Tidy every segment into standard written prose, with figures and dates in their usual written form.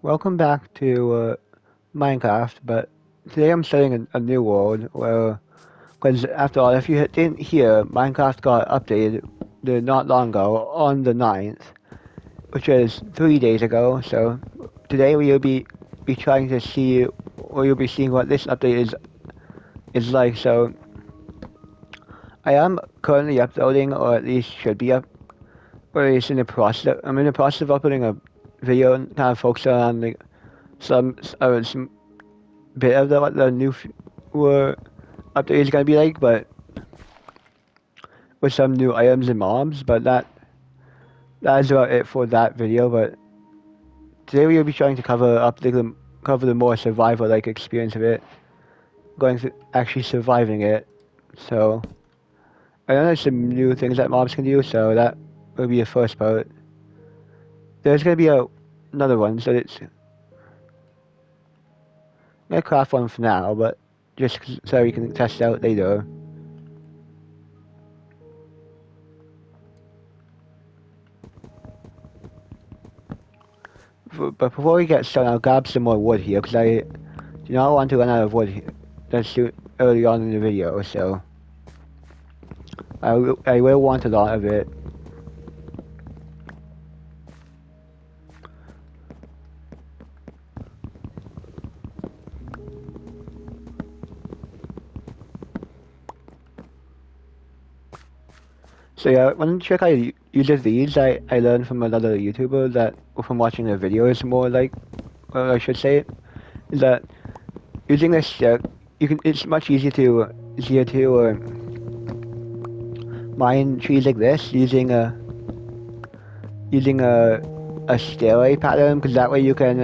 Welcome back to Minecraft, but today I'm starting a new world where, because after all, if you didn't hear, Minecraft got updated not long ago on the 9th, which is 3 days ago. So today we will be trying to see, or you'll be seeing what this update is like. So I am currently uploading, or at least should be or at least in the process. I'm in the process of uploading a video and kind of focus on like some bit of what the new update is gonna be like, but with some new items and mobs. But that is about it for that video. But today we will be trying to cover the more survival like experience of it, going through actually surviving it. So I know there's some new things that mobs can do, so that will be the first part. There's gonna be another one, so it's I'm gonna craft one for now, but just so we can test it out later. But before we get started, I'll grab some more wood here, because I do not want to run out of wood here. That's too early on in the video, so I will want a lot of it. So yeah, one trick I use of these, I learned from another YouTuber that, from watching their videos more like, or I should say, is that using this stick, it's much easier to mine trees like this using a stairway pattern, because that way you can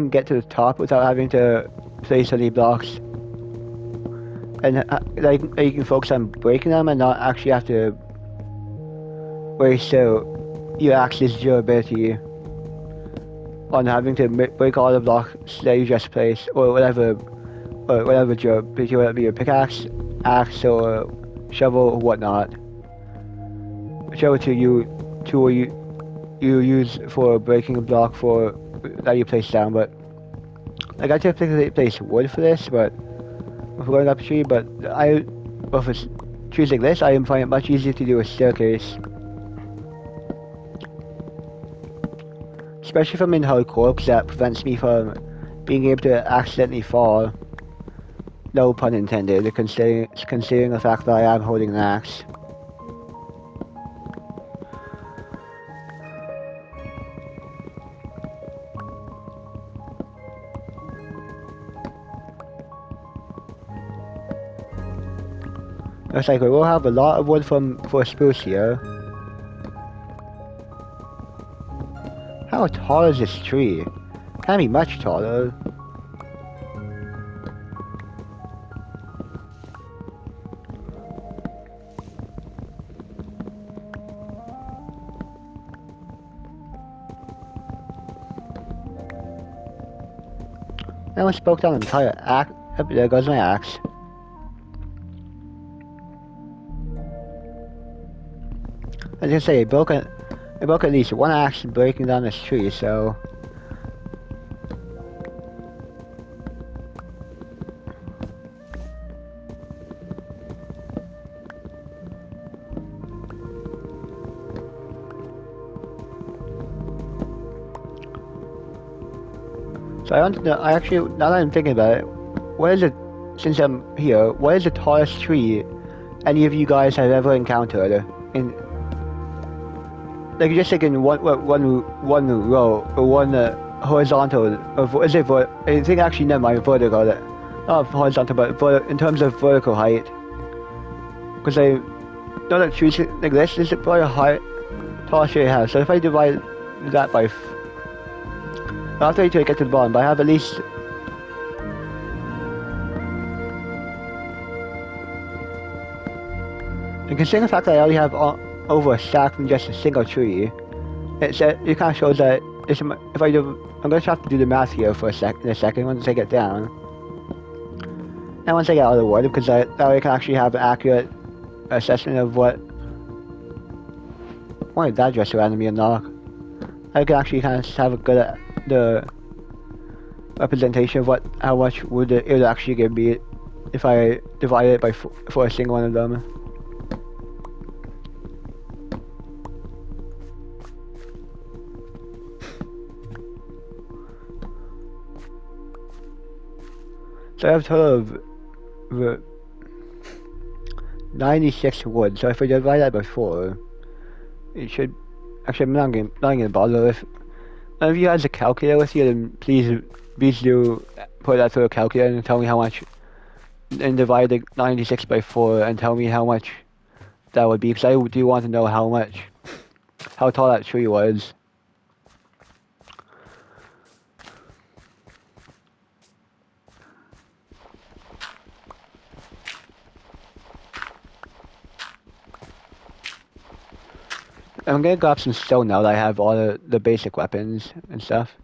get to the top without having to place any blocks, and like you can focus on breaking them and not actually have to waste your axe's durability on having to break all the blocks that you just placed, or whatever durability, whether it be your pickaxe, axe, or shovel, or whatnot. Whichever tool you use for breaking a block that you place down. But like, I typically place wood for this, but if we're going up a tree, but for trees like this, I am finding it much easier to do a staircase. Especially if I'm in hardcore, because that prevents me from being able to accidentally fall. No pun intended, considering the fact that I am holding an axe. Looks like we will have a lot of wood for spruce here. How tall is this tree? Can't be much taller. I almost broke down an entire axe. Yep, there goes my axe. I was gonna say, I broke at least one axe breaking down this tree, so... So I want to know, now that I'm thinking about it, since I'm here, what is the tallest tree any of you guys have ever encountered? Like, just like in one row, or one horizontal, or is it I think actually, never mind, vertical, not horizontal, but in terms of vertical height. Because I know that trees like this is probably a tall tree I have, so if I divide that by... I'll have to wait till I get to the bottom, but I have at least... And considering the fact that I already have over a stack from just a single tree, it kind of shows that if I do... I'm going to have to do the math here for in a second once I get down. And once I get out of the wood, because that way I can actually have an accurate assessment of what... Why did that just randomly unlock? I can actually kind of have a good the representation of how much would it would actually give me if I divide it by for a single one of them. So I have a total of 96 wood. So if I divide that by 4, it should. Actually, I'm not gonna bother. If none of you has a calculator with you, then please do put that through a calculator and tell me how much. And divide the 96 by 4 and tell me how much that would be, because I do want to know how tall that tree was. I'm gonna grab some stone now that I have all the basic weapons and stuff.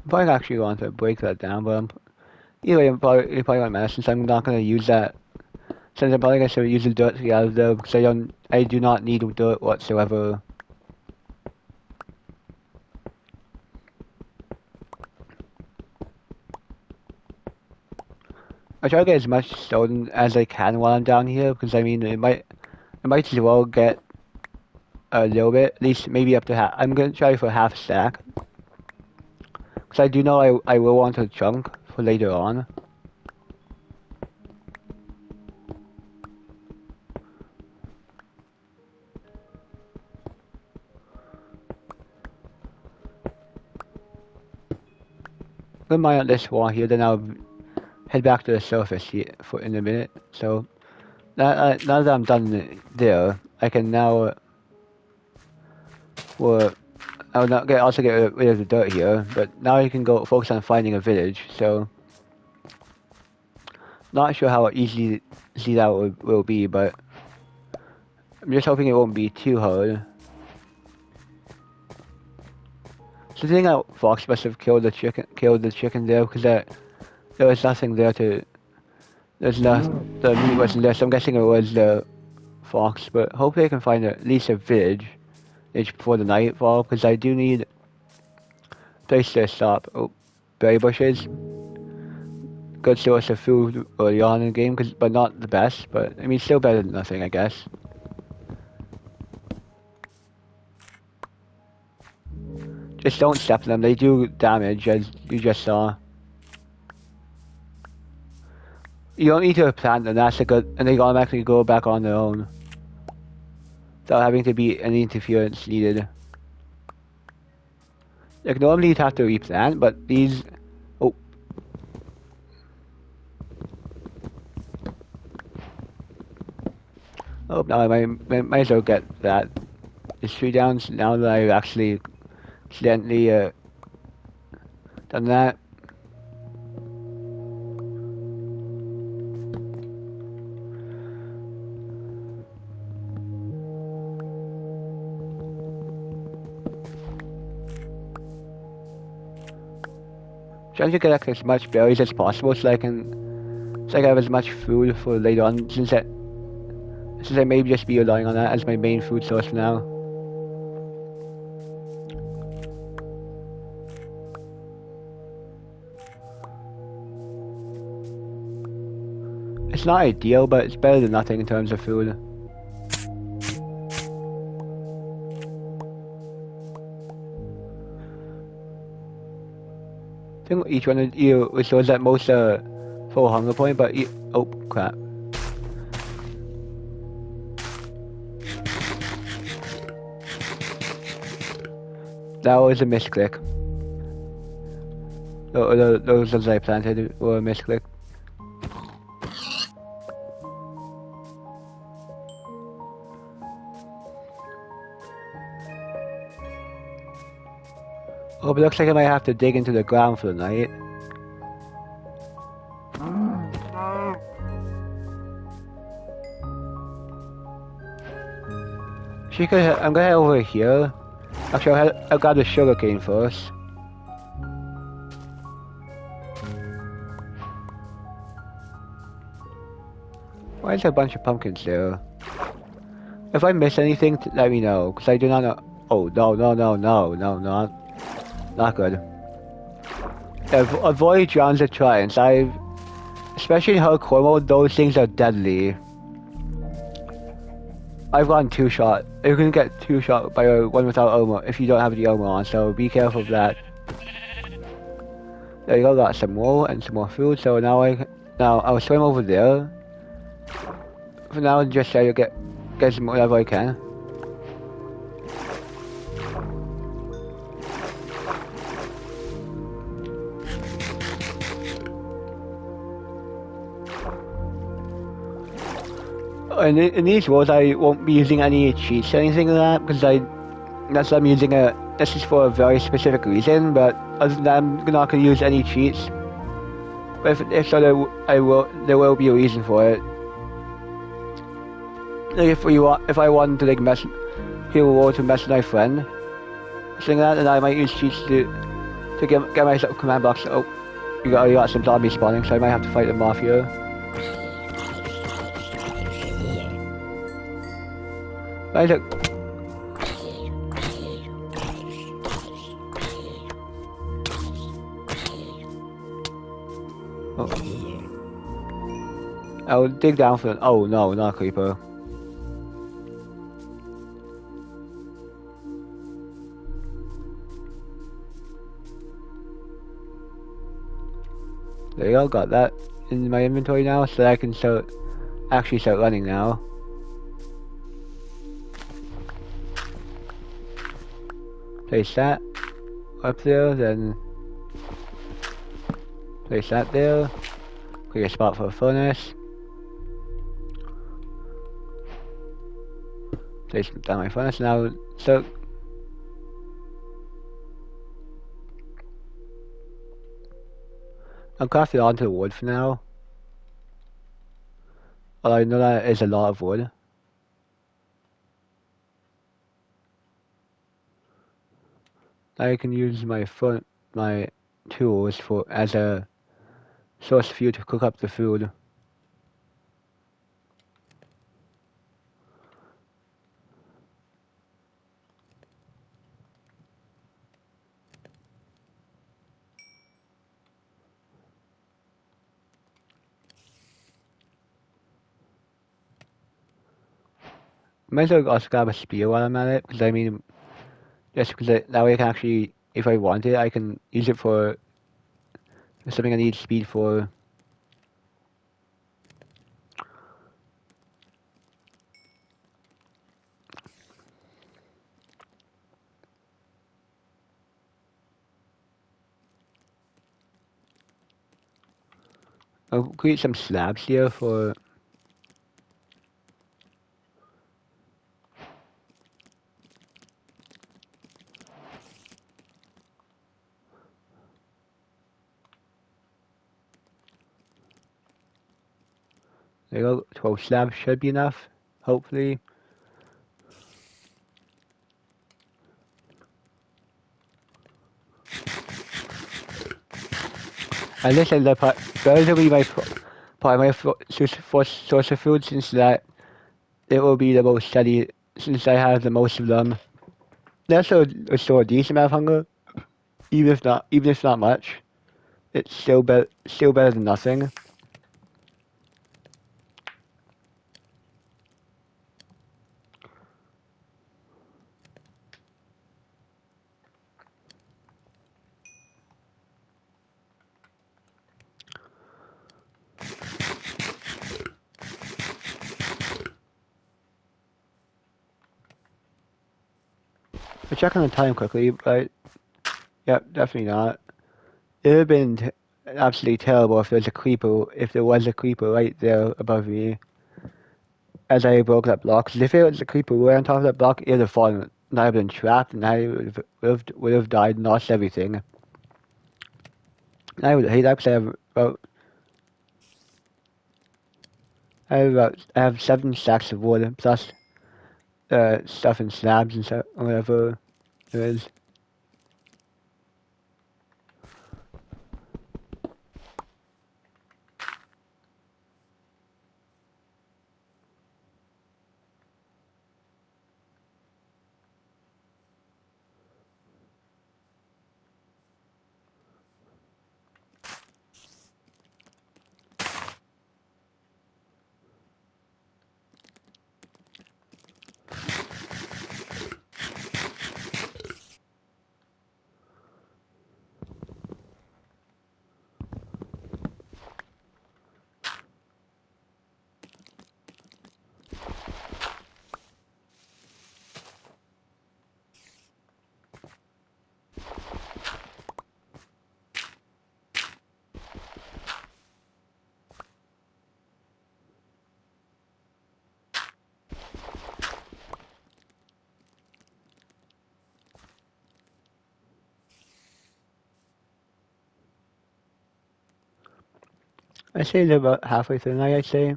I'm probably actually want to break that down, but either way, it probably won't matter since I'm not gonna use that. Since I'm probably gonna use the dirt to get out of there, because I do not need dirt whatsoever. I try to get as much stone as I can while I'm down here, because I mean, it might as well get a little bit, at least maybe up to half. I'm gonna try for half stack, because I do know I will want a chunk for later on. I'm gonna mine out this wall here, then I'll head back to the surface here in a minute. So now that I'm done there, I can now also get rid of the dirt here. But now I can go focus on finding a village. So not sure how easy that will be, but I'm just hoping it won't be too hard. So the thing that Fox must have killed the chicken there, because there was nothing there to. The meat wasn't there, so I'm guessing it was the fox. But hopefully I can find at least a village before the nightfall, because I do need a place to stop. Oh, berry bushes. Good source of food early on in the game, but not the best. But I mean, still better than nothing, I guess. Just don't step in them; they do damage, as you just saw. You don't need to plant them, and they automatically go back on their own. Without having to be any interference needed. Like normally you'd have to replant, but these... Oh. Oh, now I might as well get that. This tree down now that I've actually accidentally done that. Trying to get as much berries as possible so I have as much food for later on, since I may just be relying on that as my main food source now. It's not ideal, but it's better than nothing in terms of food. I think each one of you restores at most full hunger point, but oh crap. That was a misclick. Those ones I planted were a misclick. Oh, but it looks like I might have to dig into the ground for the night. I'm gonna head over here. Actually, I'll grab the sugarcane first. Why is there a bunch of pumpkins there? If I miss anything, let me know, because I do not know. Oh, no, no, no, no, no, not good. Avoid drowns at Tritons. Especially in hardcore mode, those things are deadly. I've gotten 2-shot. You can get 2-shot by one without armor if you don't have the armor on, so be careful of that. There you go, got some more and some more food, so now I'll swim over there. For now, just try to get some whatever I can. In these worlds, I won't be using any cheats or anything like that, because I'm using this is for a very specific reason, but other than that, I'm not going to use any cheats. But if so, there will be a reason for it. Like if I want to like heal a war to mess with my friend, something like that, then I might use cheats to get myself command box. Oh, you got some zombies spawning, so I might have to fight them off here. Right, look. Oh. I'll dig down for it. Oh no, not a creeper. There you go, got that in my inventory now, so I can actually start running now. Place that up there, then place that there. Create a spot for a furnace. Place down my furnace now. So I'll craft it onto the wood for now. Although I know that is a lot of wood. I can use my tools as a source of fuel to cook up the food. Might as well also grab a spear while I'm at it, because I mean, just because that way I can actually, if I want it, I can use it for something I need speed for. I'll create some slabs here for. There you go, 12 slabs should be enough, hopefully. And this is relatively my primary source of food, since that it will be the most steady, since I have the most of them. That's still a decent amount of hunger, even if not much. It's still better than nothing. We're checking the time quickly, but yep, definitely not. It would have been absolutely terrible if there was a creeper right there above me as I broke that block. 'Cause if it was a creeper right on top of that block, it would have fallen, and I would have been trapped, and I would have died and lost everything. And I would hate that because I have 7 stacks of wood plus stuff in slabs and stuff, whatever it is. I say they're about halfway through the night, I'd say.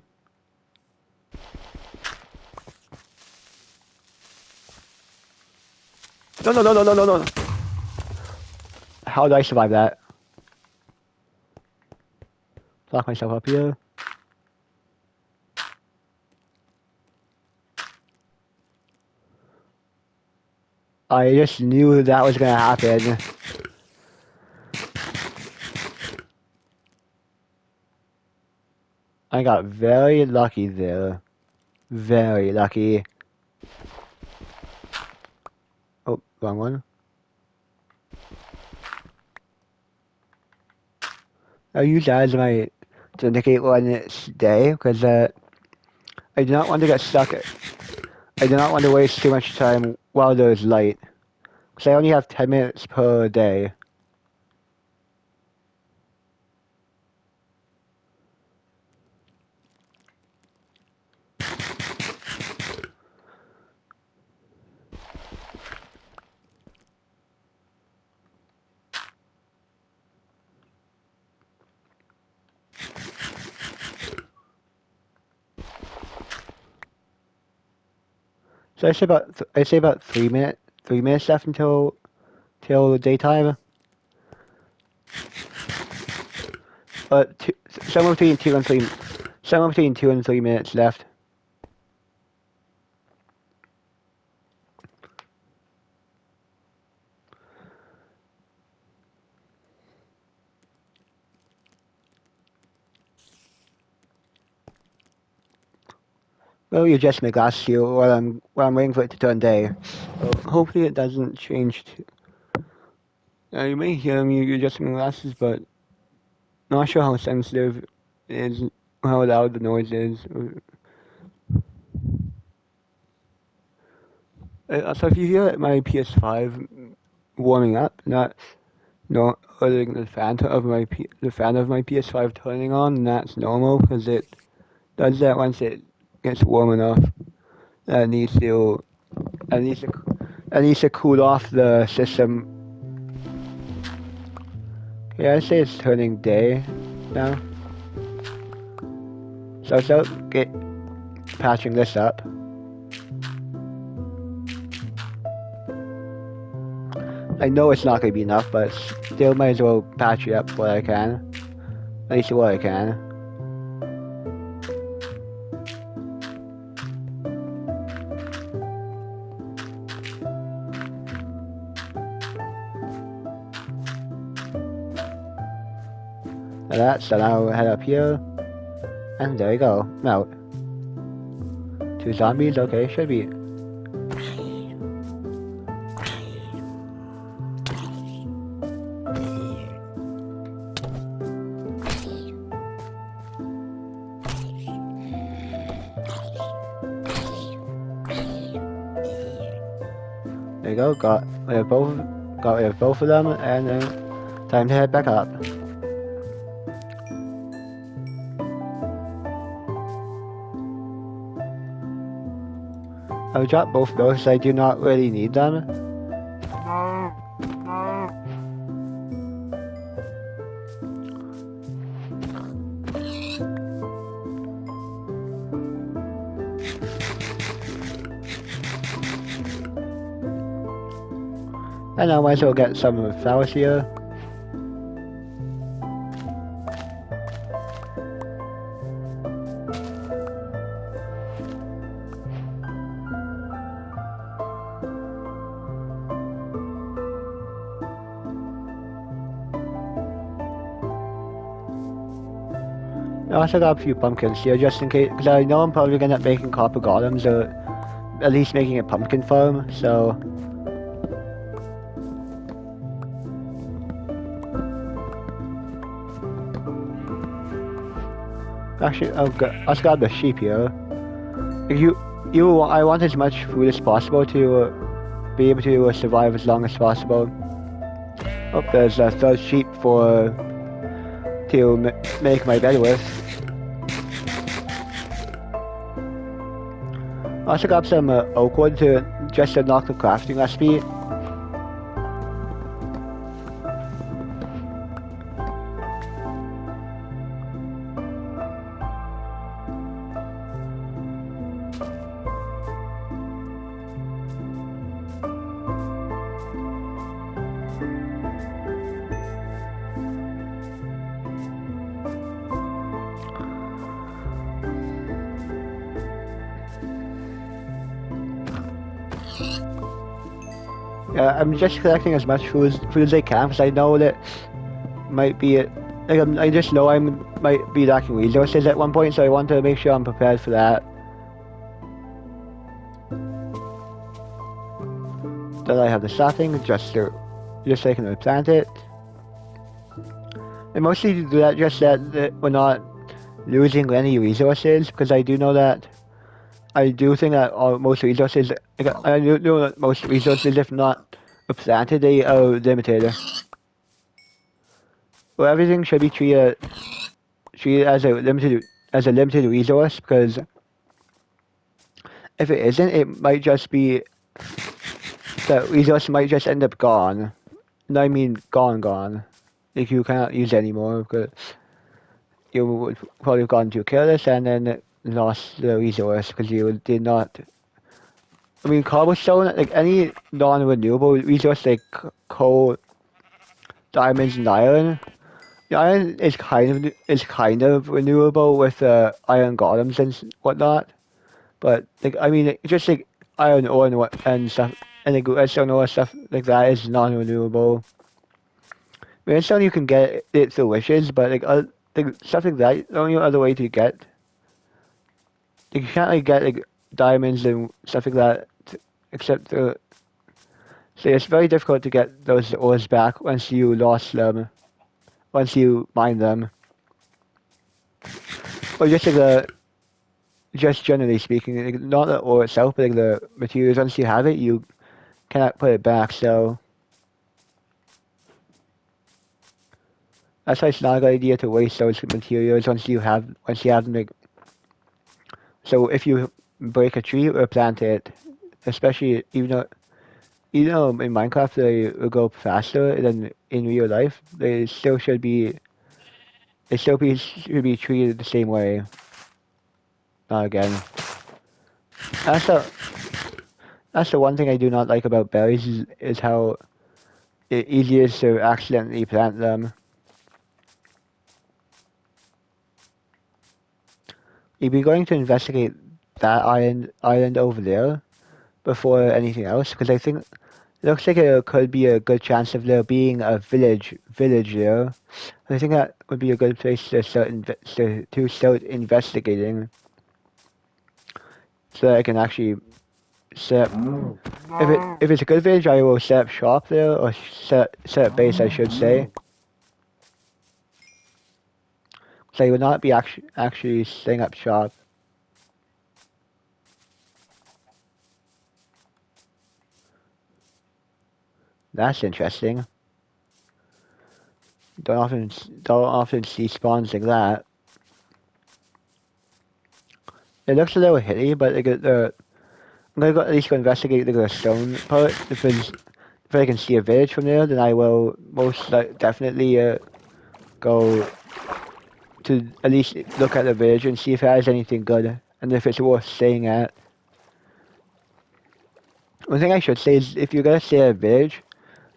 No, no, no, no, no, no, no. How did I survive that? Lock myself up here. I just knew that was gonna happen. I got very lucky there. Very lucky. Oh, wrong one. I'll use that as my to indicate when it's day, because I do not want to get stuck. I do not want to waste too much time while there's light. Because I only have 10 minutes per day. So I say about 3 minutes left until the daytime. But somewhere between 2 and 3 minutes left. Well, you adjust my glass seal while I'm waiting for it to turn day. So hopefully it doesn't change. You may hear me adjusting my glasses, but not sure how sensitive it is, how loud the noise is. So if you hear my PS5 warming up, not other than the fan of my PS5 turning on, that's normal because it does that once it gets warm enough. It needs to cool off the system. Yeah, I'd say it's turning day now. So I'll start patching this up. I know it's not going to be enough, but still might as well patch it up what I can. At least what I can. Like that, so now we'll head up here. And there we go. Melt. 2 zombies, okay, should be. There you go, got rid of both of them, and then time to head back up. I'll drop both those because I do not really need them. And I might as well get some flowers here. I also got a few pumpkins here just in case, because I know I'm probably gonna end up making copper golems or at least making a pumpkin farm, so. Actually, I'll also got the sheep here. I want as much food as possible to be able to survive as long as possible. Oh, there's a third sheep to make my bed with. I also got some oak wood to knock the crafting recipe. I'm just collecting as much food as I can because I know that might be I just know I might be lacking resources at one point, so I want to make sure I'm prepared for that. Then I have the starting just so I can replant it. And mostly do that just that we're not losing any resources, because I do know that I do think that most resources, I do know that most resources, if not replanted, they are limited. Well, everything should be treated as a limited resource, because if it isn't, it might just be the resource might just end up gone. No, I mean gone. Like you cannot use it anymore because you would probably have gone too careless and then lost the resource because you did not. I mean, cobblestone, like any non-renewable resource like coal, diamonds, and iron. The iron is kind of renewable with iron golems and whatnot. But like I mean, just like iron ore and stuff, and like redstone ore stuff like that is non-renewable. Redstone you can get it through wishes, but like stuff like that, the only other way to get, like, you can't like get like diamonds and stuff like that, except through. So it's very difficult to get those ores back once you lost them, once you mine them, or just like just generally speaking, like, not the ore itself, but like the materials. Once you have it, you cannot put it back. So that's why it's not a good idea to waste those materials once you have them. Like, so if you break a tree or plant it, especially even though in Minecraft they will go faster than in real life, they still should be should be treated the same way. Not again. That's the one thing I do not like about berries is how easy it is to accidentally plant them. You'd be going to investigate that island over there before anything else, because I think it looks like it could be a good chance of there being a village there. I think that would be a good place to start investigating, so that I can actually set up. If it's a good village, I will set up shop there, or set up base, I should say. So I will not be actually setting up shop. That's interesting. Don't often see spawns like that. It looks a little hitty, but like I'm gonna at least go investigate the stone part. If I can see a village from there, then I will definitely go to at least look at the village and see if it has anything good and if it's worth staying at. One thing I should say is if you're gonna stay at a village,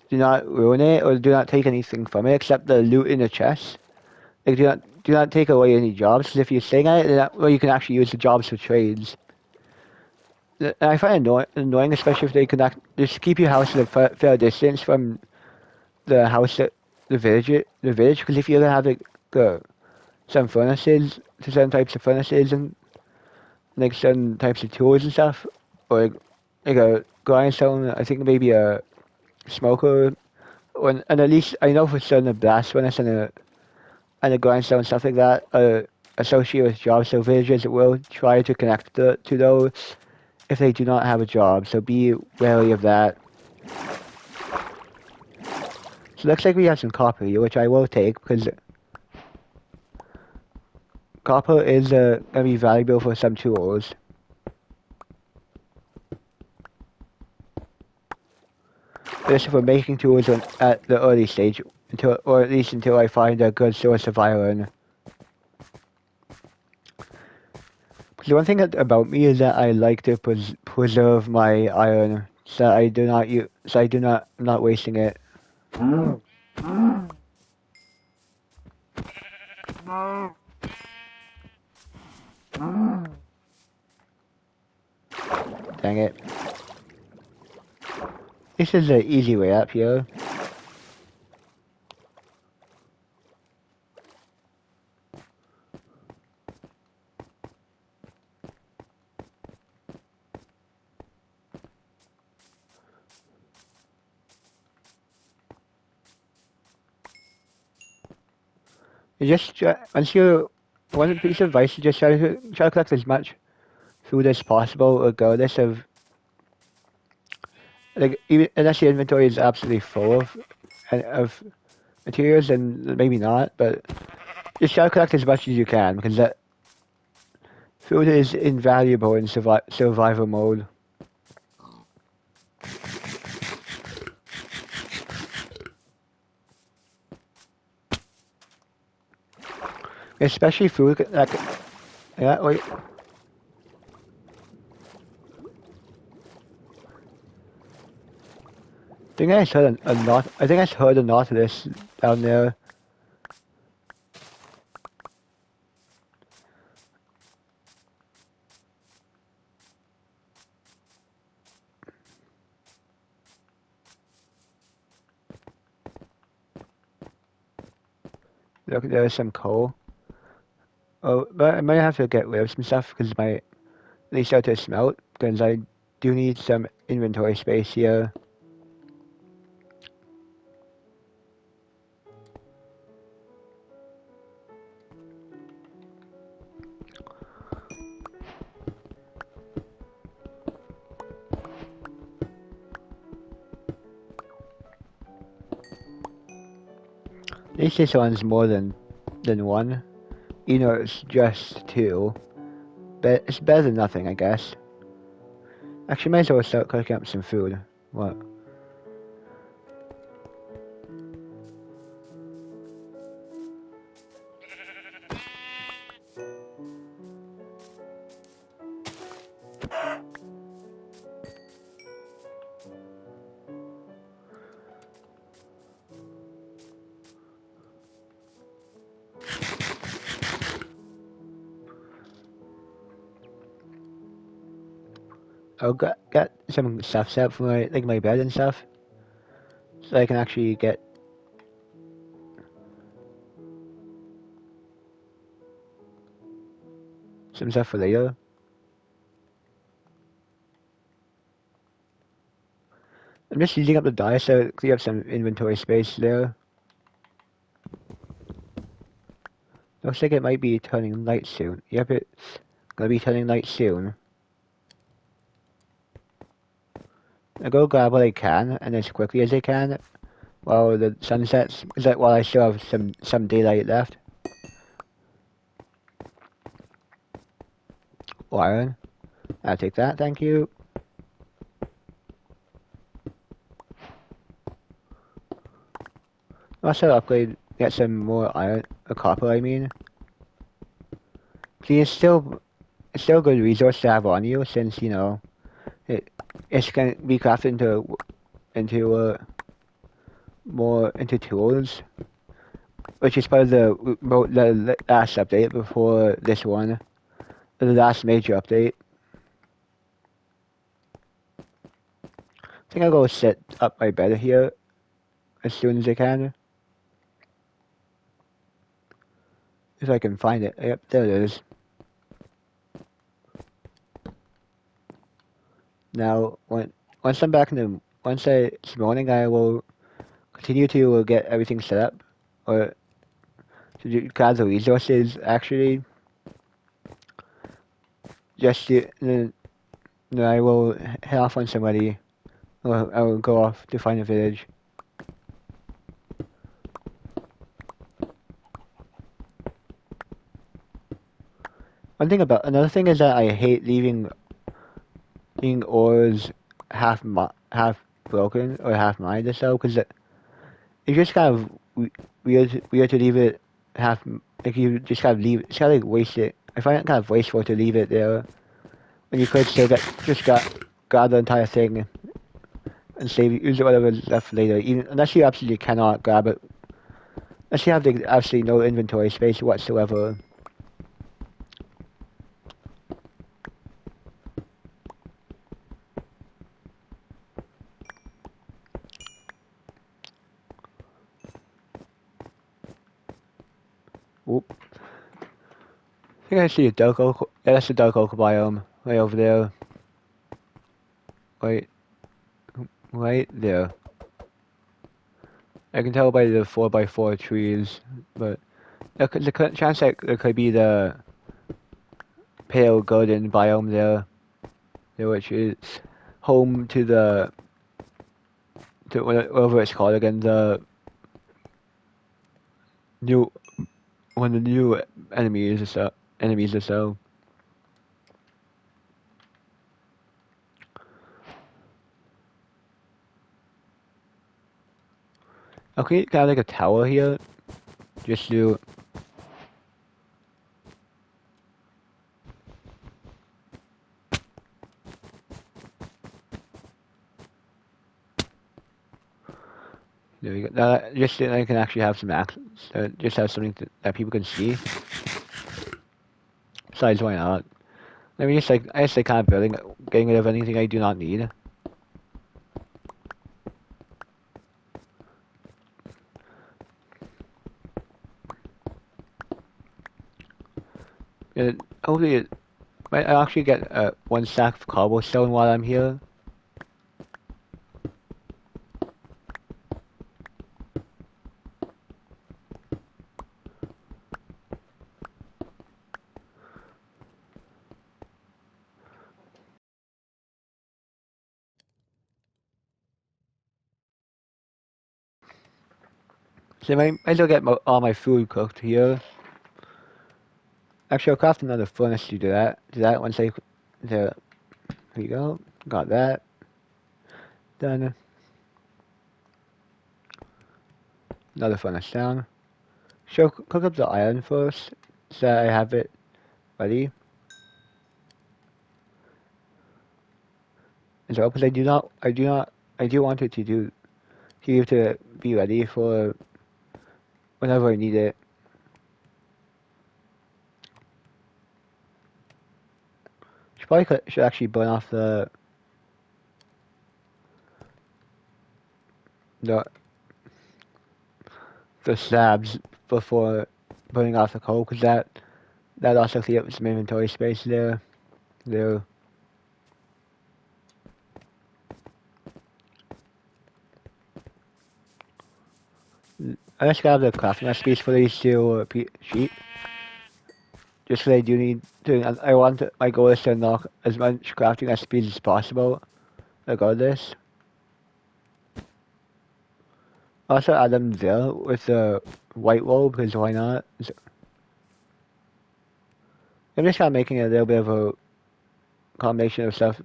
do not ruin it or do not take anything from it except the loot in the chest. Like do not take away any jobs, because if you're staying at it, then you can actually use the jobs for trades. And I find it annoying, especially if they can just keep your house at a fair distance from the house at the village, because if you're gonna have some furnaces, certain types of furnaces and like certain types of tools and stuff, or like a grindstone, I think maybe a smoker, and at least I know for certain a blast furnace and a grindstone and stuff like that associated with jobs, so villagers will try to connect to those if they do not have a job, so be wary of that. So it looks like we have some copper here, which I will take, because copper is going to be valuable for some tools. This is for making tools at the early stage, or at least until I find a good source of iron. The one thing about me is that I like to preserve my iron, so I do not I'm not wasting it. Dang it. This is the easy way up here. You just one piece of advice, you just try to collect as much food as possible, regardless of like even unless your inventory is absolutely full of materials, then maybe not. But just try to collect as much as you can because that food is invaluable in survival mode. Especially food like yeah. Wait. I think I heard a Nautilus down there. Look, there's some coal. Oh, but I might have to get rid of some stuff because they start to smelt. Because I do need some inventory space here. At least this one's more than one. You know, it's just two. But it's better than nothing, I guess. Actually, might as well start cooking up some food. What? I'll get some stuff set up for my bed and stuff. So I can actually get some stuff for later. I'm just using up the dye so clear up some inventory space there. Looks like it might be turning light soon. Yep, it's gonna be turning light soon. I go grab what I can and as quickly as I can while the sun sets, while I still have some daylight left. Oh, iron. I'll take that, thank you. Also upgrade, get some more iron, or copper I mean. See, it's still a good resource to have on you since, you know, it's gonna be crafted into tools, which is part of the last update before this one, the last major update. I think I'll go set up my bed here as soon as I can. If I can find it. Yep, there it is. Now, once I'm back once it's morning, I will continue to get everything set up, or to gather resources, actually. Then I will head off on somebody, or I will go off to find a village. Another thing is that I hate leaving ores half broken or half mined or so, because it's just kind of weird to leave it half, like you just kind of leave it's kind of like waste it. I find it kind of wasteful to leave it there when you could still grab the entire thing and use it whatever's left later, even unless you absolutely cannot grab it, unless you have absolutely no inventory space whatsoever. Oop. I think I see a dark oak. Yeah, that's the dark oak biome right over there. Right there. I can tell by the 4x4 trees, but the chance that there could be the pale golden biome there, which is home to whatever it's called again, the new one of the new enemies or so. I'll create kind of like a tower here, just to. There we go. Now, just so I can actually have some access, just have something that people can see. Besides, why not? I mean, I just like kind of building, getting rid of anything I do not need. And hopefully, I actually get one stack of cobblestone while I'm here. So I might as well get all my food cooked here. Actually, I'll craft another furnace to do that. Once I. There we go. Got that. Done. Another furnace down. So cook up the iron first, so that I have it ready. And so, because I do want it to be ready for whenever I need it. Should actually burn off the the slabs before burning off the coal, because that also clears up some inventory space there. There. I just got the crafting recipes for these two sheep. Just because I do need to. My goal is to unlock as much crafting recipes as possible, regardless. Also add them there with the white robe, because why not? I'm just kind of making a little bit of a combination of stuff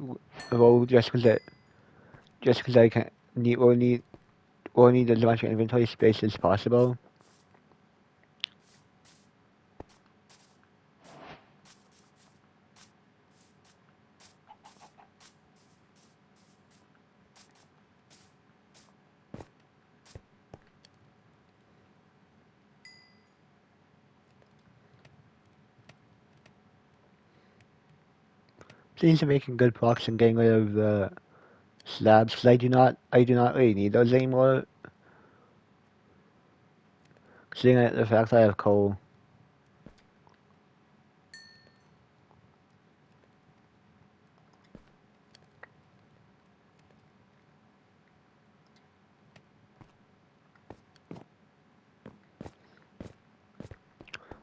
robe just because I can need as much inventory space as possible. Seems to be making good progress in getting rid of the slabs, because I do not really need those anymore. Seeing the fact that I have coal.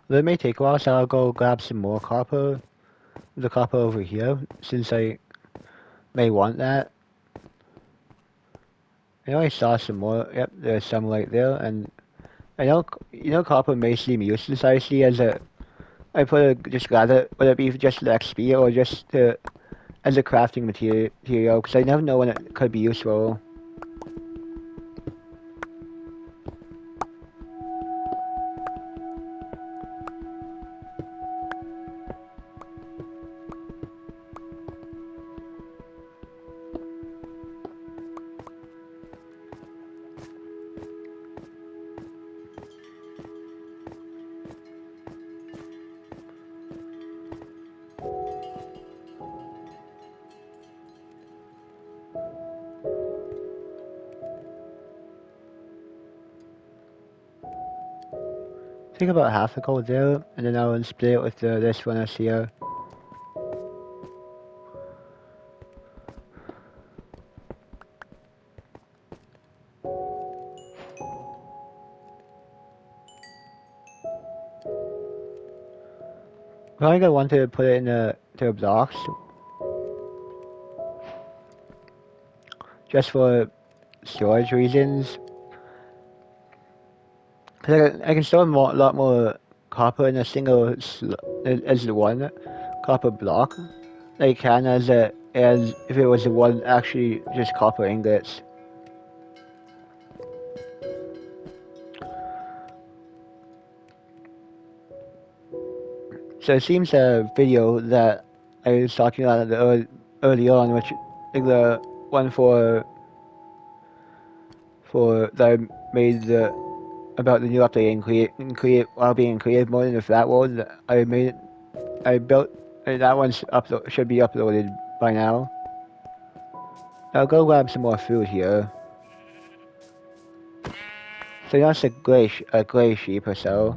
That may take a while, so I'll go grab some more copper. The copper over here, since I may want that. I know I saw some more. Yep, there's some right there, and I know copper may seem useless. I see as a I put just rather whether it be just the XP or just as a crafting material, because I never know when it could be useful. Take about half the gold there, and then I'll split it with this one that's here. Probably gonna want to put it in the blocks, just for storage reasons. Cause I can store a lot more copper in a single as the one copper block. They can as if it was the one actually just copper ingots. So it seems the video that I was talking about early on, which like the one for that I made about the new update and create while being creative mode in the flat world. I built that one's should be uploaded by now. I'll go grab some more food here. So that's a gray sheep or so.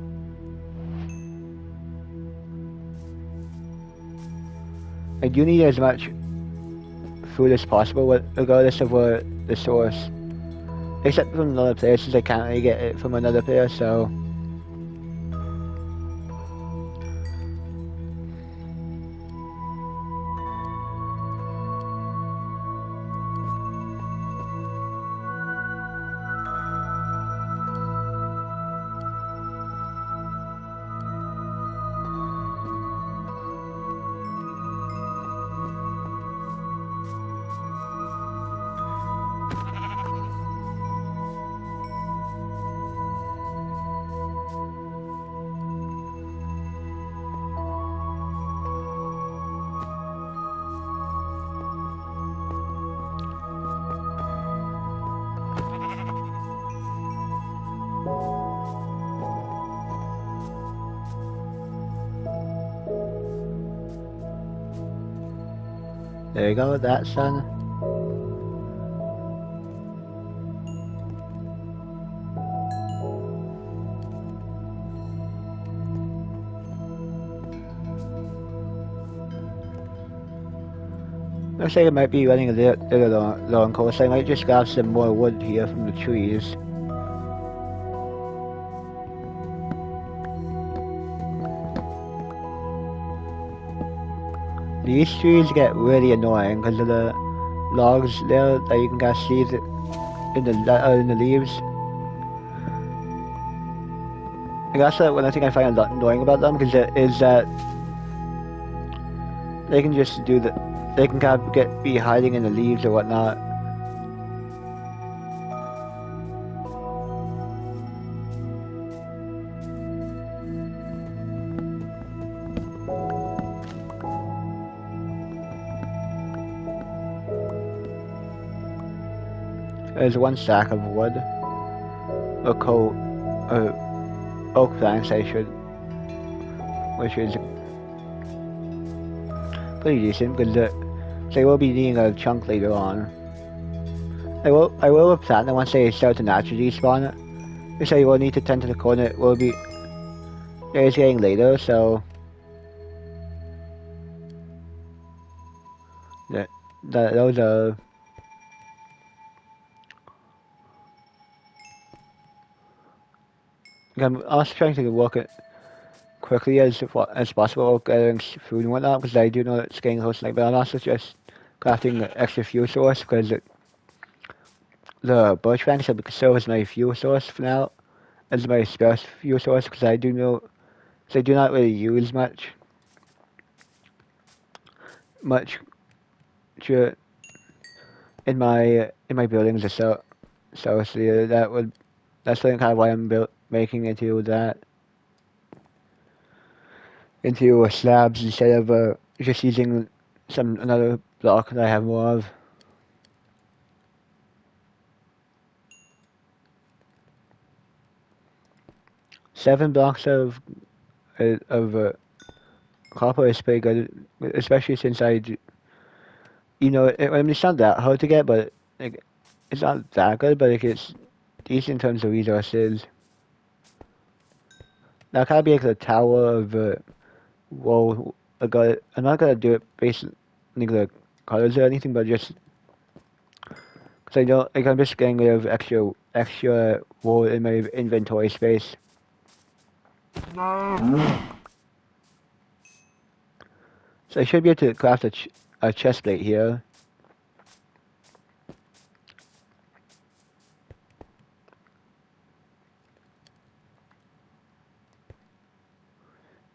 I do need as much food as possible, regardless of what the source. Except from another player, since I can't really get it from another player, so. There you go, that's done. Looks like it might be running a little low on coal, so I might just grab some more wood here from the trees. These trees get really annoying because of the logs there that you can kind of see in the leaves. And that's one thing I find a lot annoying about them, because is that they can just they can kind of be hiding in the leaves or whatnot. There's one stack of wood, or coal, or oak planks, which is pretty decent, because they will be needing a chunk later on. I will with platinum once they start to naturally spawn. Which I will need to tend to the corner. It is getting later, so those are. I'm also trying to work it quickly as possible, getting food and whatnot, because I do know it's getting close to night, but I'm also just crafting an extra fuel source, because the birch planks have serve as my fuel source for now, as my spare fuel source, because I do not really use much in my buildings or so that's kind of why I'm making into slabs instead of just using another block that I have more of. Seven blocks of copper is pretty good, especially since it's not that hard to get, but it's not that good, but it's decent in terms of resources. That kind of be like the tower of wall. I'm not gonna do it based on like, the colors or anything, but just because I don't like I'm just getting rid of extra wall in my inventory space. So I should be able to craft a chest plate here.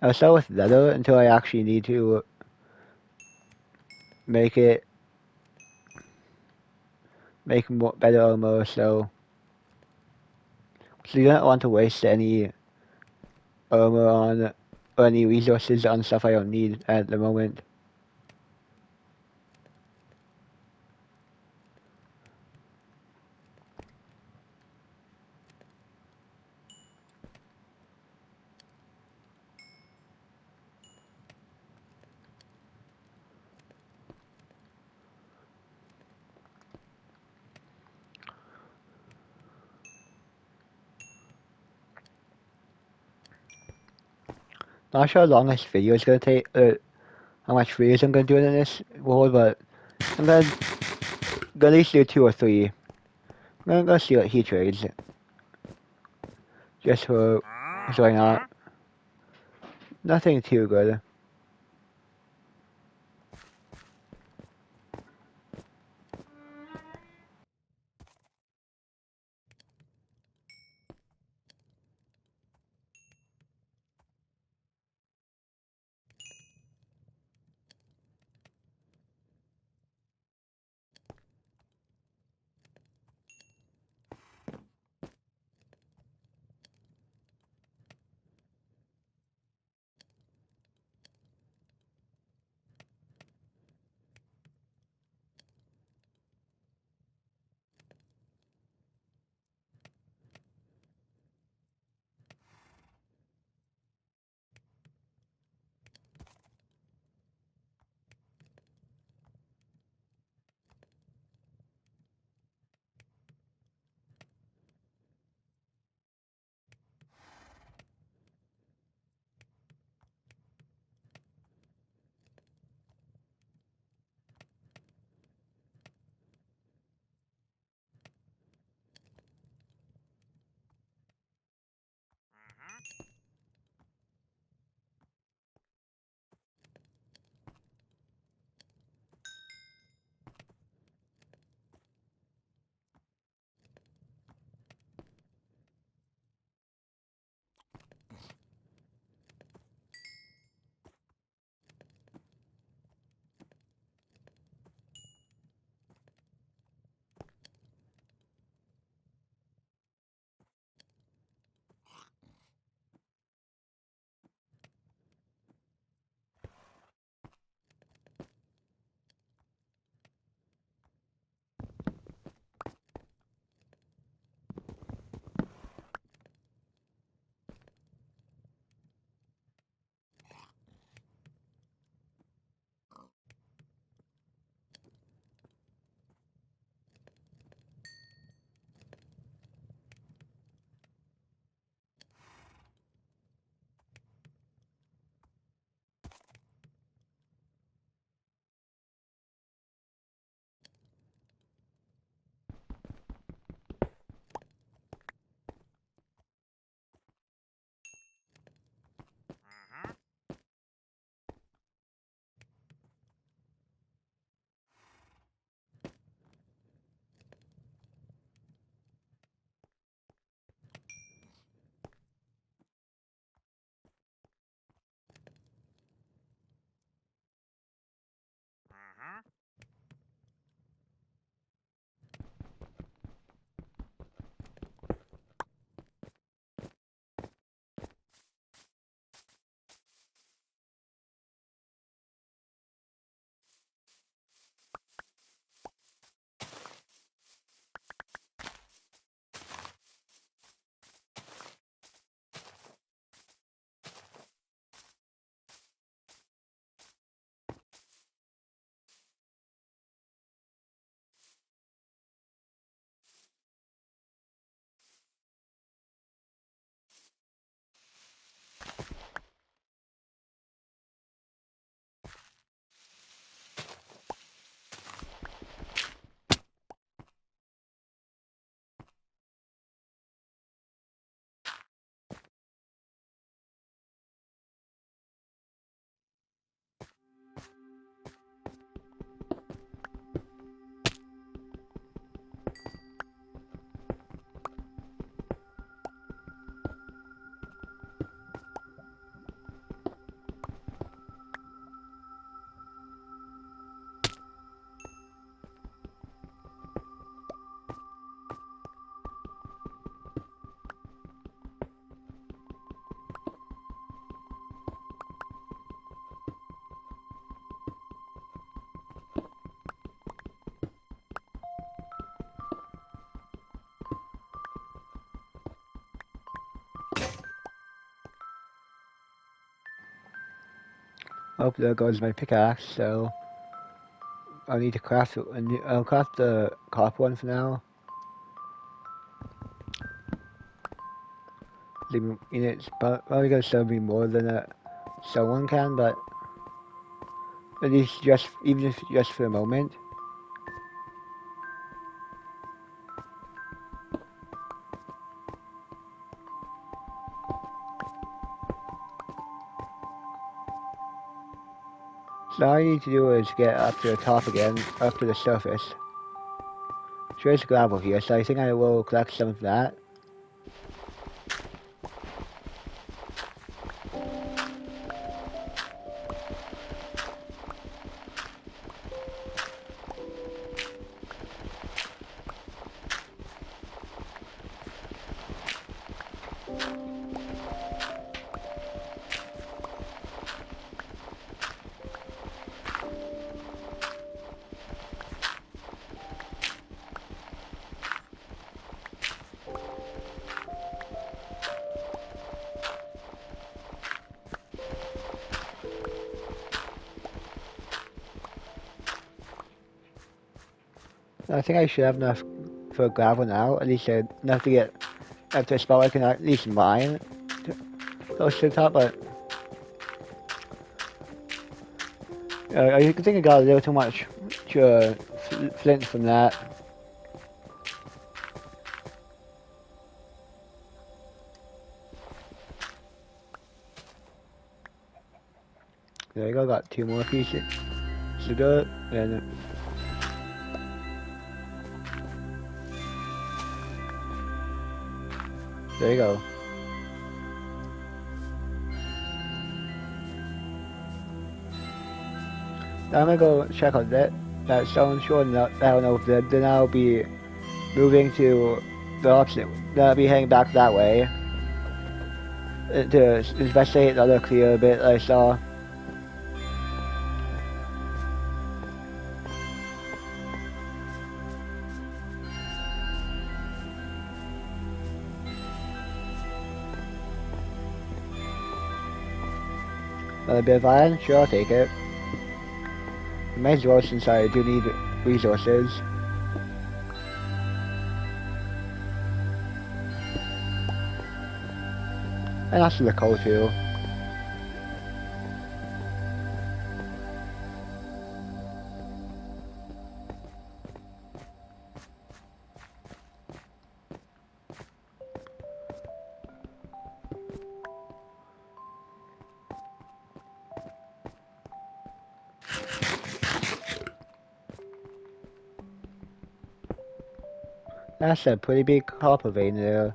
I'll start with leather until I actually need to make it better armor. So you don't want to waste any armor on or any resources on stuff I don't need at the moment. Not sure how long this video is gonna take, how much videos I'm gonna do in this world, but I'm gonna at least do 2 or 3. I'm gonna see what he trades, just for why not. Nothing too good. Oh, there goes my pickaxe, so I'll need to craft it. I'll craft the copper one for now. It's probably gonna serve me more than someone can, but at least even if just for a moment. So all I need to do is get up to the top again, up to the surface. So there's gravel here, so I think I will collect some of that. I think I should have enough for gravel now, at least enough to get up to a spot where I can at least mine close to the top, but I think I got a little too much flint from that. There you go, got 2 more pieces to do it, and there you go. Now I'm gonna go check out that stone shore, and I don't know if then I'll be moving to the opposite. Then I'll be heading back that way to investigate the other clear bit I saw. Another bit of iron? Sure, I'll take it. Might as well since I do need resources. And that's the coal too. That's a pretty big copper vein there.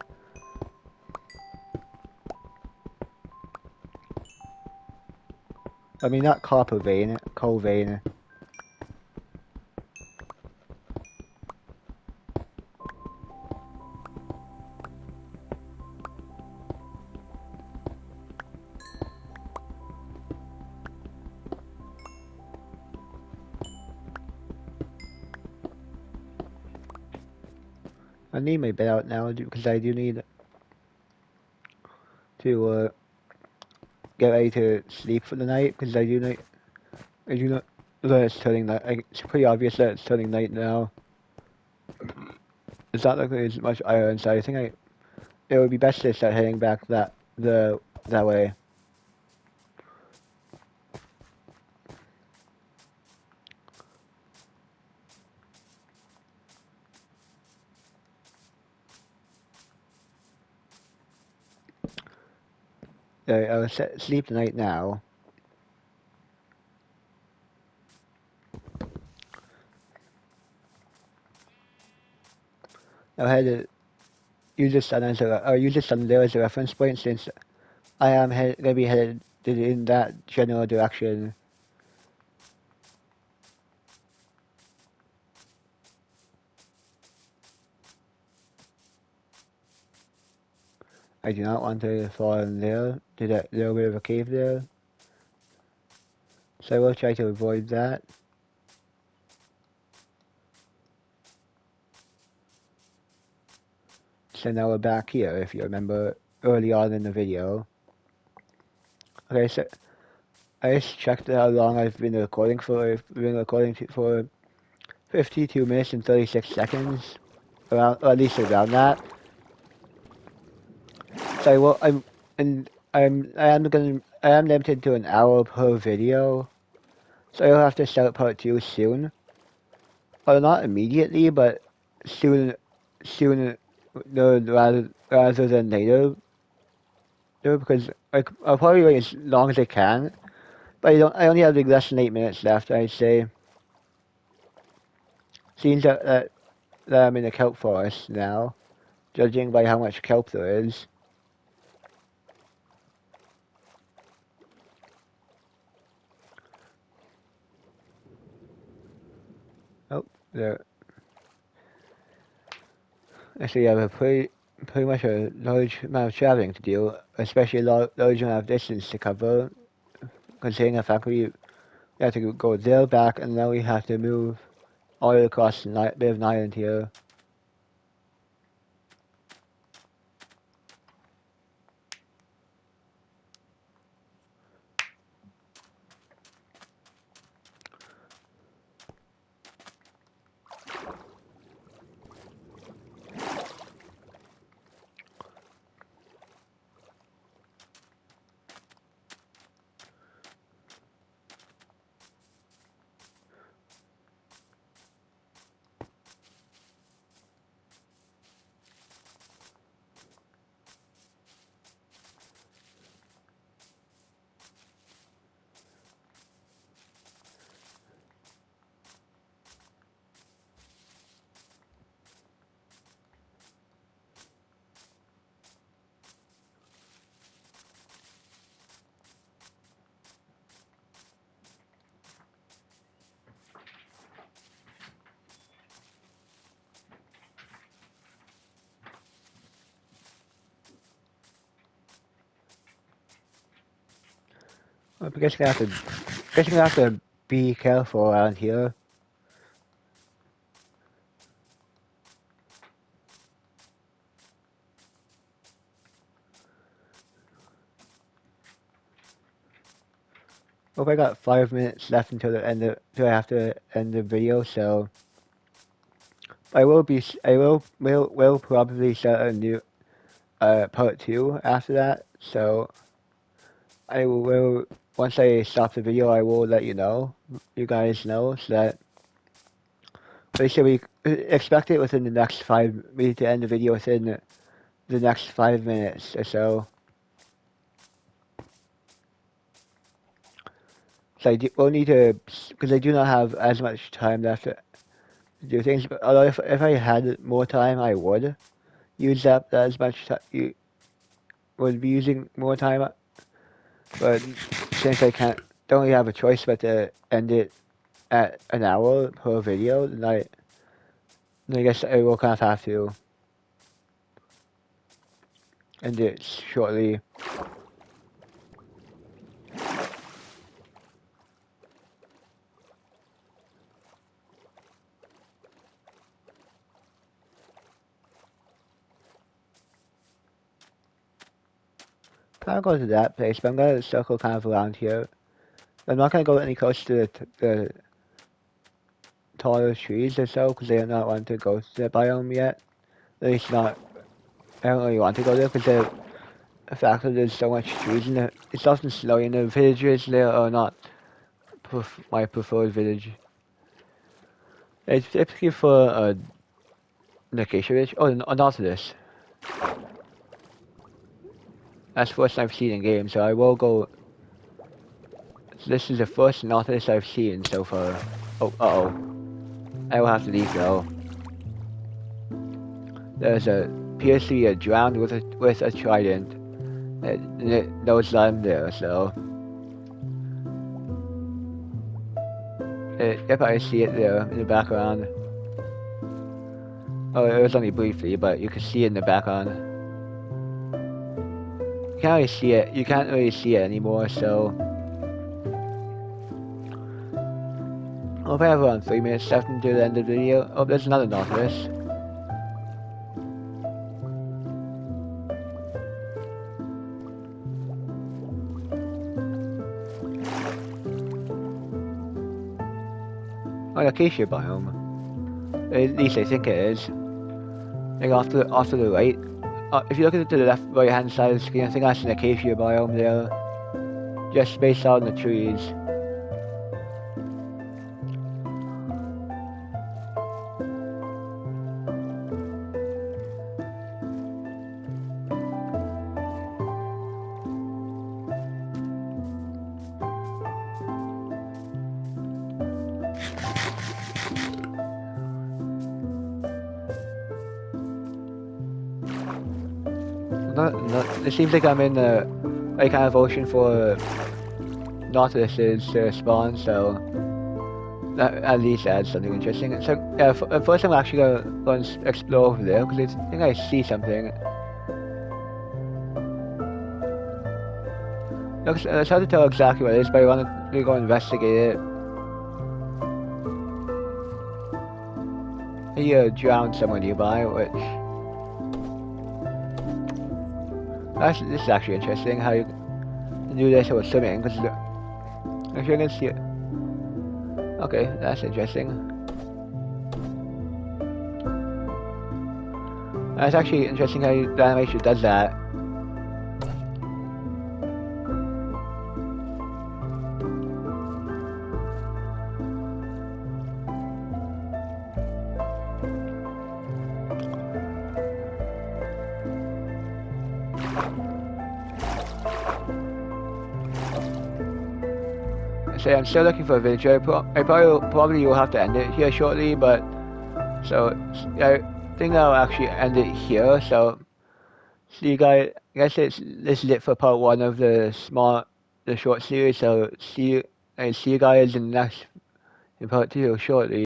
I mean, not copper vein, coal vein. I need my bed out now because I do need to get ready to sleep for the night because I do know that it's turning night. It's pretty obvious that it's turning night now. It's not like there's much iron inside. I think it would be best to start heading back that way. I will sleep tonight now. I'll head to use the sun use the sun there as a reference point since I am gonna be headed in that general direction. I do not want to fall in there to that little bit of a cave there. So I will try to avoid that. So now we're back here, if you remember early on in the video. Okay, so I just checked how long I've been recording for. I've been recording for 52 minutes and 36 seconds, around, or at least around that. So I am limited to an hour per video, so I'll have to start part 2 soon. Well, not immediately, but soon, no, rather than later. No, because I'll probably wait as long as I can, but I only have like less than 8 minutes left, I'd say. Seems that I'm in the kelp forest now, judging by how much kelp there is. Oh, there. Actually, I have a pretty much a large amount of traveling to do, especially a large amount of distance to cover, considering the fact we have to go there, back, and now we have to move all the way across the bit of an island here. I guess we have to be careful around here. Hope I got 5 minutes left until till I have to end the video, so I will probably start a new part 2 after that. So I will once I stop the video, I will let you guys know, so that basically expect it within the next we need to end the video within the next 5 minutes or so. So will need to, because I do not have as much time left to do things. But although if I had more time, I would use up as much time. You would be using more time, but since don't really have a choice but to end it at an hour per video, then I guess I will kind of have to end it shortly. Kind of go to that place, but I'm gonna circle kind of around here. I'm not gonna go any closer to the taller trees or so, because I do not want to go to the biome yet. At least not. I don't really want to go there because the fact that there's so much trees in it. It's often snowy and the villages there are not my preferred village. It's typically for an acacia village. Oh, not this. That's the first I've seen in game, so I will go. This is the first Nautilus I've seen so far. Oh, uh-oh. I will have to leave though. There's appears to be a drowned with a trident. And it knows that I'm there, so. Yep, I see it there in the background. Oh, it was only briefly, but you can see it in the background. You can't really see it. You can't really see it anymore, so. I'll probably have around 3 minutes left until the end of the video. Oh, there's another Nautilus. an acacia biome. At least I think it is. Like off to the right. If you look at it to the left, right hand side of the screen, I think that's an acacia biome there. Just spaced out in the trees. It seems like I'm in the right kind of ocean for nautiluses to spawn, so that at least adds something interesting. So yeah, first I'm actually gonna go and explore over there because I think I see something. Looks, it's hard to tell exactly what it is, but I want to go investigate it. You drowned somewhere nearby, which this is actually interesting how you can do this with swimming, because if you can see it. Okay, that's interesting. It's actually interesting how the animation does that. So I'm still looking for a villager. I probably will have to end it here shortly, but so I think I'll actually end it here. So see you guys. I guess this is it for part 1 of the short series. So see you guys in part 2 shortly.